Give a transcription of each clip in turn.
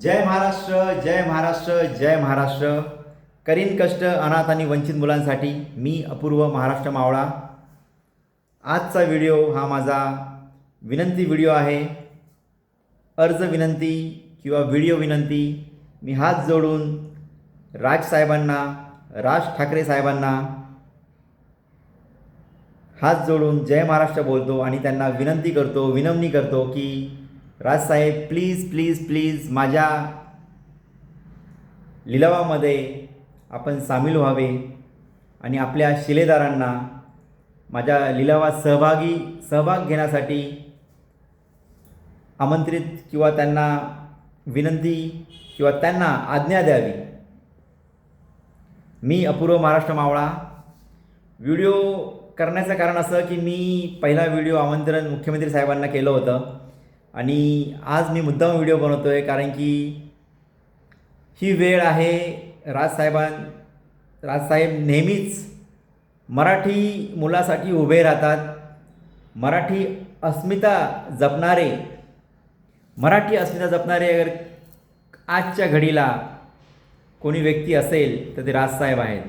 जय महाराष्ट्र, जय महाराष्ट्र, जय महाराष्ट्र. करीन कष्ट अनाथ आणि वंचित मुलांसाठी मी अपूर्व महाराष्ट्र मावळा. आजचा व्हिडिओ हा माझा विनंती व्हिडिओ आहे. अर्ज विनंती किंवा व्हिडिओ विनंती. मी हात जोडून राजसाहेबांना, राज ठाकरे साहेबांना हात जोडून जय महाराष्ट्र बोलतो आणि त्यांना विनवणी करतो की राजसाहेब प्लीज प्लीज प्लीज माझ्या लिलावामध्ये आपण सामील व्हावे आणि आपल्या शिलेदारांना माझ्या लिलावात सहभाग घेण्यासाठी आमंत्रित किंवा त्यांना विनंती किंवा त्यांना आज्ञा द्यावी. मी अपूर्व महाराष्ट्र मावळा. व्हिडिओ करण्याचं कारण असं की मी पहिला व्हिडिओ आमंत्रण मुख्यमंत्री साहेबांना केलं होतं आणि आज मी मुद्दाम व्हिडिओ बनवतो आहे कारण की ही वेळ आहे. राजसाहेब नेहमीच मराठी मुलासाठी उभे राहतात. मराठी अस्मिता जपणारे अगर आजच्या घडीला कोणी व्यक्ती असेल तर ते राजसाहेब आहेत.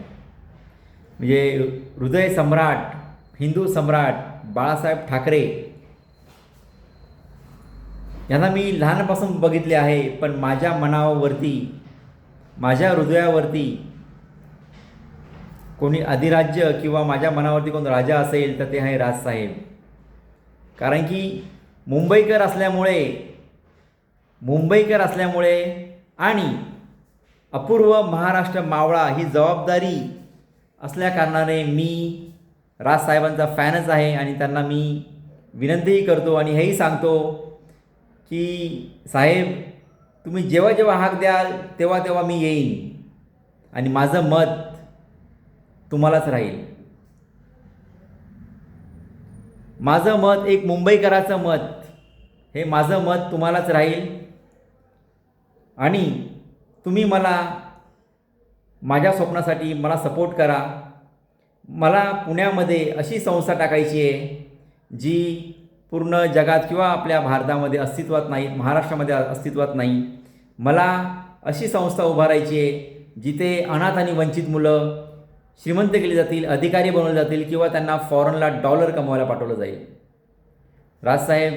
म्हणजे हृदय सम्राट, हिंदू सम्राट बाळासाहेब ठाकरे यांना मी लहानपासून बघितले आहे, पण माझ्या मनावरती, माझ्या हृदयावरती कोणी अधिराज्य किंवा माझ्या मनावरती कोण राजा असेल तर ते आहे राजसाहेब. कारण की मुंबईकर असल्यामुळे आणि अपूर्व महाराष्ट्र मावळा ही जबाबदारी असल्याकारणाने मी राजसाहेबांचा फॅनच आहे आणि त्यांना मी विनंतीही करतो आणि हेही सांगतो की साहेब तुम्ही जेव्हा जेव्हा हाक द्याल तेव्हा तेव्हा मी येईन आणि माझं मत तुम्हालाच राहील. माझं मत एक मुंबईकराचं मत, हे माझं मत तुम्हालाच राहील आणि तुम्ही मला माझ्या स्वप्नासाठी मला सपोर्ट करा. मला पुण्यामध्ये अशी संस्था टाकायची आहे जी पूर्ण जगात किंवा आपल्या भारतामध्ये अस्तित्वात नाही, महाराष्ट्रामध्ये अस्तित्वात नाही. मला अशी संस्था उभारायची आहे जिथे अनाथ आणि वंचित मुलं श्रीमंत केली जातील, अधिकारी बनवले जातील किंवा त्यांना फॉरेनला डॉलर कमवायला पाठवलं जाईल. राजसाहेब,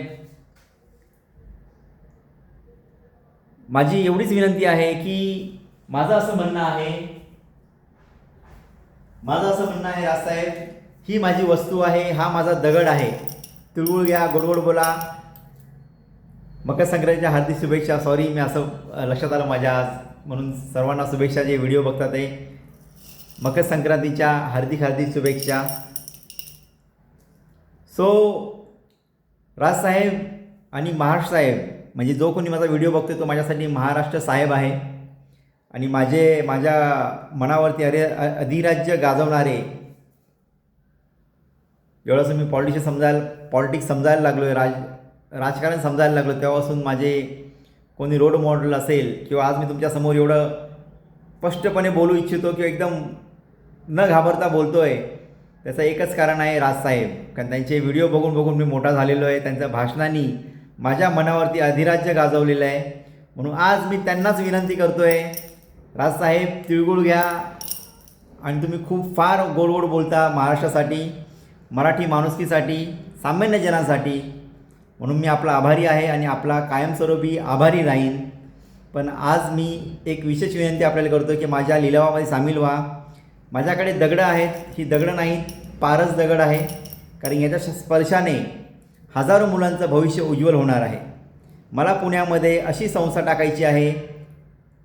माझी एवढीच विनंती आहे की माझं असं म्हणणं आहे राजसाहेब, ही माझी वस्तू आहे, हा माझा दगड आहे. तिळगुळ घ्या, गोडगोड बोला. मकर संक्रांतीच्या हार्दिक शुभेच्छा. सॉरी, मी असं लक्षात आलं माझ्या आज, म्हणून सर्वांना शुभेच्छा. जे व्हिडिओ बघतात ते मकर संक्रांतीच्या हार्दिक शुभेच्छा. सो राजसाहेब आणि महाराष्ट्र साहेब, म्हणजे जो कोणी माझा व्हिडिओ बघतो तो माझ्यासाठी महाराष्ट्र साहेब आहे आणि माझ्या मनावरती अधिराज्य गाजवणारे. जेव्हापासून मी पॉलिटिक्स समजायला लागलो आहे, राजकारण समजायला लागलो, तेव्हापासून माझे कोणी रोल मॉडेल असेल किंवा आज मी तुमच्यासमोर एवढं स्पष्टपणे बोलू इच्छितो किंवा एकदम न घाबरता बोलतो आहे, त्याचं एकच कारण आहे राजसाहेब. कारण त्यांचे व्हिडिओ बघून मी मोठा झालेलो आहे. त्यांच्या भाषणांनी माझ्या मनावरती अधिराज्य गाजवलेलं आहे. म्हणून आज मी त्यांनाच विनंती करतो आहे, राजसाहेब तिळगुळ घ्या. आणि तुम्ही खूप फार गोड बोलता महाराष्ट्रासाठी, मराठी माणुसकीसाठी, सामान्य जनांसाठी. म्हणून मी आपला आभारी आहे आणि आपला कायमस्वरूपी आभारी राहीन. पण आज मी एक विशेष विनंती आपल्याला करतो की माझ्या लिलावामध्ये सामील व्हा. माझ्याकडे दगडं आहेत, ही दगडं नाहीत, पारस दगड आहे. कारण याच्या स्पर्शाने हजारो मुलांचं भविष्य उज्ज्वल होणार आहे. मला पुण्यामध्ये अशी संस्था टाकायची आहे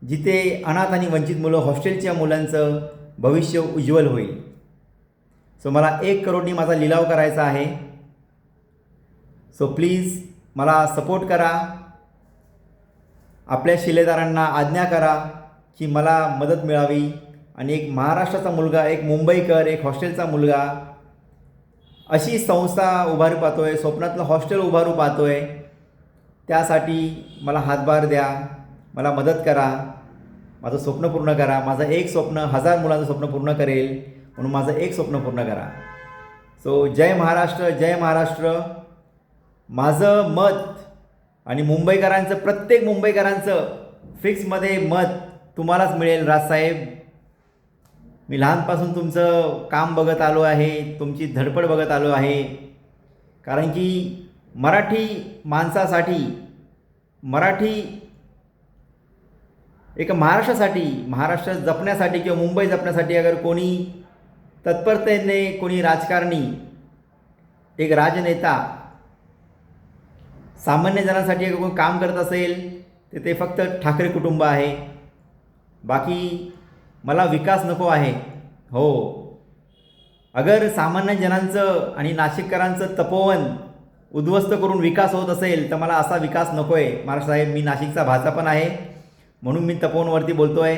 जिथे अनाथ आणि वंचित मुलं, हॉस्टेलच्या मुलांचं भविष्य उज्ज्वल होईल. सो मला 1 करोडनी माझा लिलाव करायचा आहे. सो प्लीज मला सपोर्ट करा. आपल्या शिलेदारांना आज्ञा करा की मला मदत मिळावी आणि एक महाराष्ट्राचा मुलगा, एक मुंबईकर, एक हॉस्टेलचा मुलगा अशी संस्था उभारू पाहतो आहे, स्वप्नातलं हॉस्टेल उभारू पाहतो आहे. त्यासाठी मला हातभार द्या, मला मदत करा, माझं स्वप्न पूर्ण करा. माझं एक स्वप्न 1000 मुलांचं स्वप्न पूर्ण करेल, म्हणून माझं एक स्वप्न पूर्ण करा. सो जय महाराष्ट्र, जय महाराष्ट्र. माझं मत आणि मुंबईकरांचं, प्रत्येक मुंबईकरांचं फिक्समध्ये मत तुम्हालाच मिळेल राजसाहेब. मी लहानपासून तुमचं काम बघत आलो आहे, तुमची धडपड बघत आलो आहे. कारण की मराठी माणसासाठी, मराठी एक महाराष्ट्रासाठी, महाराष्ट्र जपण्यासाठी किंवा मुंबई जपण्यासाठी अगर कोणी तत्परतेने, कोणी राजकारणी, एक राजनेता सामान्य जनांसाठी अगर कोणी काम करत असेल तर ते फक्त ठाकरे कुटुंब आहे. बाकी मला विकास नको आहे. हो, अगर सामान्य जनांचं आणि नाशिककरांचं तपोवन उद्ध्वस्त करून विकास होत असेल तर मला असा विकास नको आहे महाराज साहेब. मी नाशिकचा भाचा पण आहे, म्हणून मी तपोवनवरती बोलतो आहे.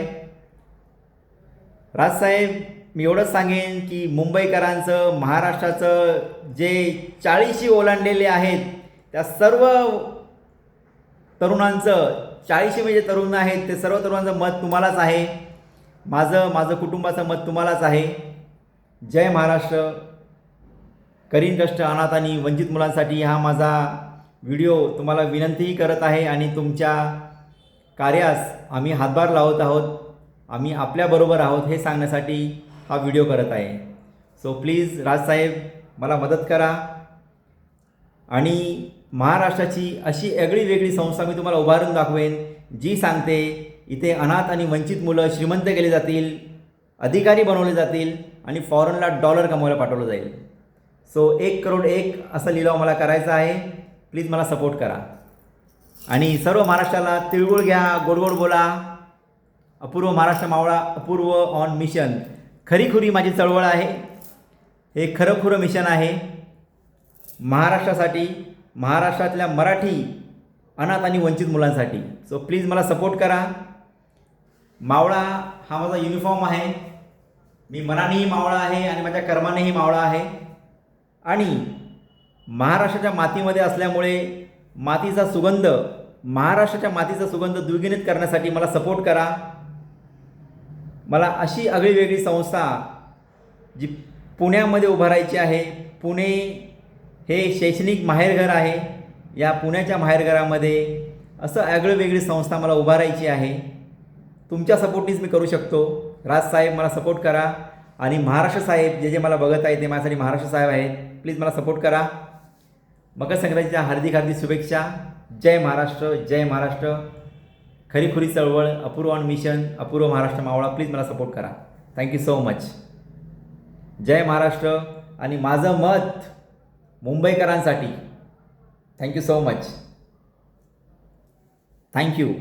राजसाहेब, मी एवढंच सांगेन की मुंबईकरांचं, महाराष्ट्राचं जे 40शी ओलांडलेले आहेत त्या सर्व तरुणांचं, 40शी म्हणजे तरुण आहेत ते सर्व तरुणांचं मत तुम्हालाच आहे. माझं कुटुंबाचं मत तुम्हालाच आहे. जय महाराष्ट्र. करीन कष्ट अनाथ आणि वंचित मुलांसाठी हा माझा व्हिडिओ तुम्हाला विनंतीही करत आहे आणि तुमच्या कार्यास आम्ही हातभार लावत आहोत, आम्ही आपल्याबरोबर आहोत हे सांगण्यासाठी हा व्हिडिओ करत आहे. सो प्लीज राजसाहेब, मला मदत करा आणि महाराष्ट्राची अशी वेगळी वेगळी संस्था मी तुम्हाला उभारून दाखवेन जी सांगते इथे अनाथ आणि वंचित मुलं श्रीमंत केले जातील, अधिकारी बनवले जातील आणि फॉरेनला डॉलर कमवायला पाठवलं जाईल. सो 1 करोड 1 असं लिलाव मला करायचा आहे. प्लीज मला सपोर्ट करा आणि सर्व महाराष्ट्राला तिळगुळ घ्या, गोडगोड बोला. अपूर्व महाराष्ट्र मावळा, अपूर्व ऑन मिशन. खरीखुरी माझी चळवळ आहे, हे खरंखुरं मिशन आहे महाराष्ट्रासाठी, महाराष्ट्रातल्या मराठी अनाथ आणि वंचित मुलांसाठी. सो प्लीज मला सपोर्ट करा. मावळा हा माझा युनिफॉर्म आहे. मी मनानेही मावळा आहे आणि माझ्या कर्मानेही मावळा आहे. आणि महाराष्ट्राच्या मातीमध्ये असल्यामुळे मातीचा सुगंध, महाराष्ट्राच्या मातीचा सुगंध द्विगुणित करण्यासाठी मला सपोर्ट करा. मला अशी आगळीवेगळी संस्था जी पुण्यामध्ये उभारायची आहे. पुणे हे शैक्षणिक माहेरघर आहे. या पुण्याच्या माहेरघरामध्ये असं आगळीवेगळी संस्था मला उभारायची आहे. तुमच्या सपोर्टनीच मी करू शकतो. राजसाहेब, मला सपोर्ट करा. आणि महाराष्ट्र साहेब जे मला बघत आहेत ते माझ्यासाठी महाराष्ट्र साहेब आहेत. प्लीज मला सपोर्ट करा. मकर संक्रांतीच्या हार्दिक हार्दिक शुभेच्छा. जय महाराष्ट्र, जय महाराष्ट्र. खरीखुरी चळवळ, अपूर्व ऑन मिशन, अपूर्व महाराष्ट्र मावळा. प्लीज मला सपोर्ट करा. Thank you so much. जय महाराष्ट्र. आणि माझं मत मुंबईकरांसाठी. Thank you so much. Thank you.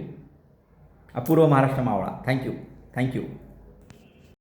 Apurva Maharashtra मावळा. थँक्यू.